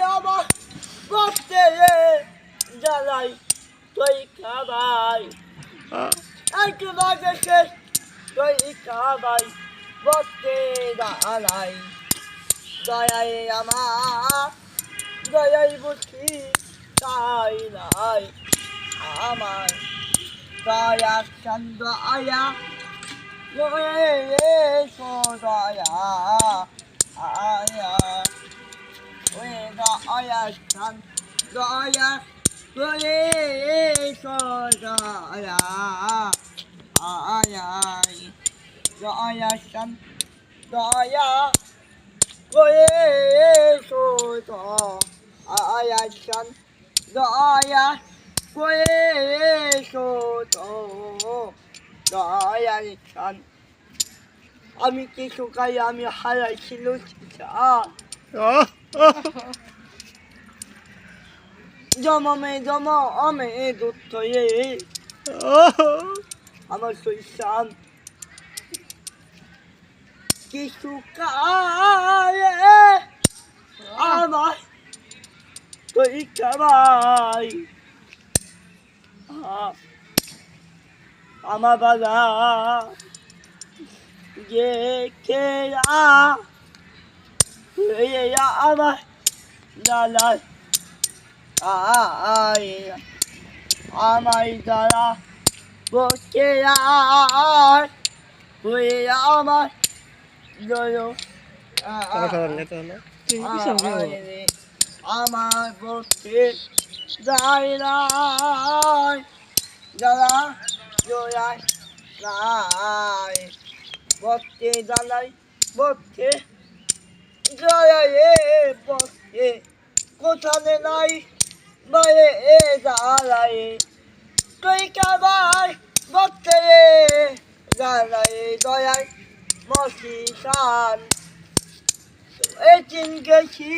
আমার করতে জ্বালাই তুই খাবাই একটু বাজে শেষ তুই খাবাই করতে জ্বালাই দয়াই আমার দয়াই বুঝি তাই নাই আমার দয়া চন্দ আয়া দয়া আয়া দয়া চন্দ দয়া দয়া আয়া দয়া চন্দ দয়া আয়া চন্দ দয়া দয়াল চান আমি কিছু খাই আমি হারাইছিল জমে আমি দুঃখ আমার শৈশান কিছু খায় আমার তুই খাবাই আমার বাবা যে খেয়া আমার দাদা আমার দাদা বসে হয়ে আমার আমার বসে যায় না দাদা জোড়ায় নাই বসে দালাই বসে জয়ে বসে কোথানে নাই বাইরে দাঁড়ায় তুই কাবাই বসে দাঁড়ায় দয়ায় মশি সান এই চিন গেছি